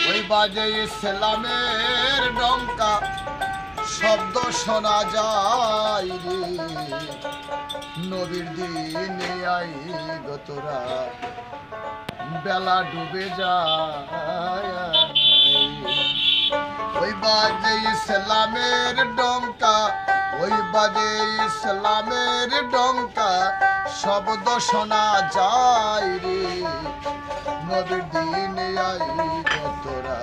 ওই বাজে ইসলামের ডঙ্কা, শব্দ শোনা যায় রে। নবীর দিনে আই গতরা, বেলা ডুবে যায়। ওই বাজে ইসলামের ডঙ্কা, ওই বাজে ইসলামের ডঙ্কা, শব্দ শোনা যায় রে। নবীর দিনে আই গতরা,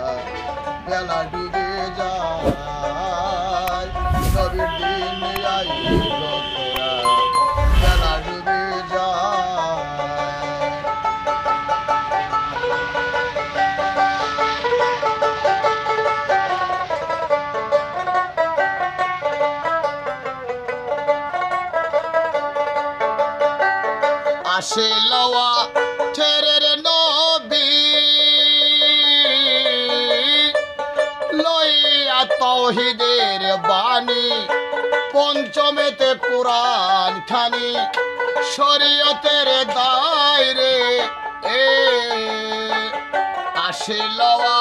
বেলা ডুবে যায়। নবীর দিনে আই গতরা, বেলা ডুবে যায়। আসে লওয়া ছেড়ের নবী, লইয়া তাওহীদের বাণী, পঞ্চমেতে কোরআন খানি, শরীয়তের দায়রে এ। আসে লওয়া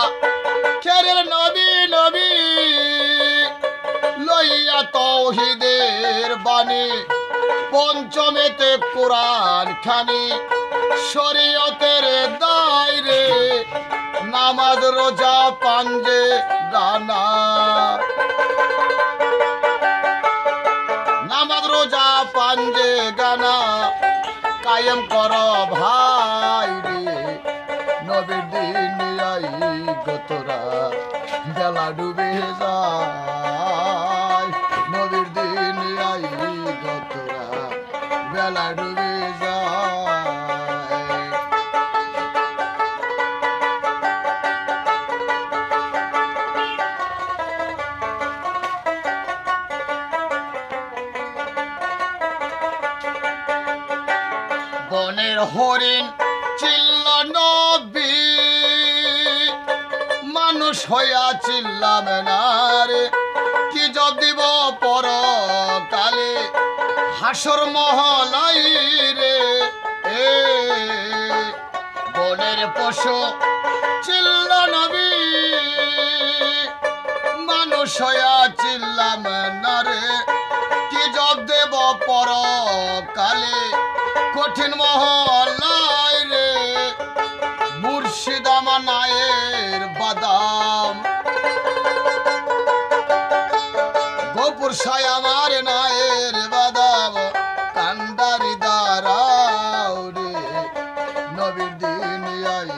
ছেড়ের নবী, নবী লইয়া তাওহীদের বাণী, পঞ্চমেতে কোরআন খানি, শরীয়তের দায়রে। নামাজ রোজা পাঞ্জে গানা, নামাজ রোজা পাঞ্জে গানা, কায়েম কর ভাই রে। নবীর দিনে আই গতরা, বেলা ডুবে যায়। নবীর দিনে আই গতরা, বেলা ডুবে যায়। বনের হরিণ চিল্ল নবী, মানুষ হইয়া চিল্লাম না রে। কি জব দিব পরকালে, হাসর মহলাই রে এ। বনের পশু চিল্ল নবী, মানুষ হইয়া চিল্লাম না রে। কি জব দেব পরকালে, কঠিন মহলাই রে। মুর্শিদ আমার নায়ের বাদাম, গোপুর সায় আমার নায়ের বাদাম, কান্ডারি দাঁড়াও রে। নবীর দিনে আই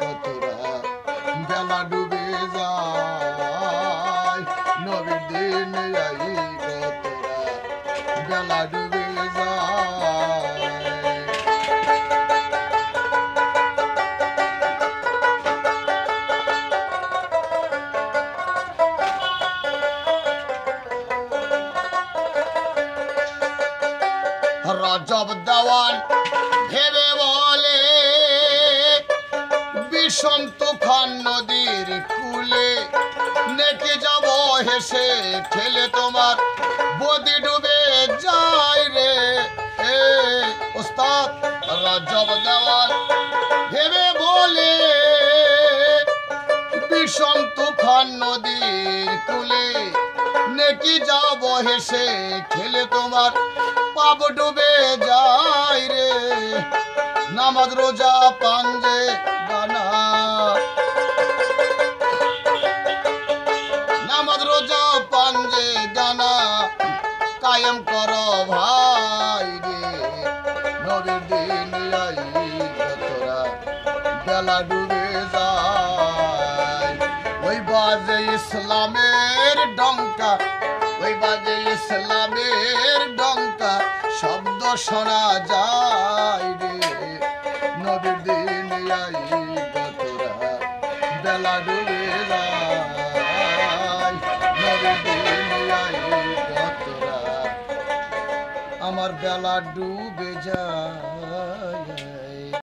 গতরা, বেলা ডুবে যায়। নবীর দিনে আই গতরা, বেলা ডুবে যায়। রজব দেওয়ান ভেবে বলে, বিষম তুফান নদীর কূলে, নেকে যাব হেসে ঠেলে, তোমার বদি ডুবে যায় রে এ। ওস্তাদ রজব দেওয়ান ভেবে বলে, বিষম তুফান নদীর কূলে, নেকি যাব হেসে ঠেলে, তোমার পাপ ডুবে যায় রে। নামাজ রোজা পাঞ্জে গানা, নামাজ রোজা পাঞ্জে গানা, কায়েম কর ভাই রে। নবীর দিনে আই গতরা, বেলা ডুবে যায়। ওই বাজে ইসলামের ডঙ্কা, ওই বাজে ইসলামের ডঙ্কা, শব্দ শোনা যায় রে। নবীর দিনে আই গতরা, বেলা ডুবে যায়। নবীর দিনে আই গতরা, আমার বেলা ডুবে যায়।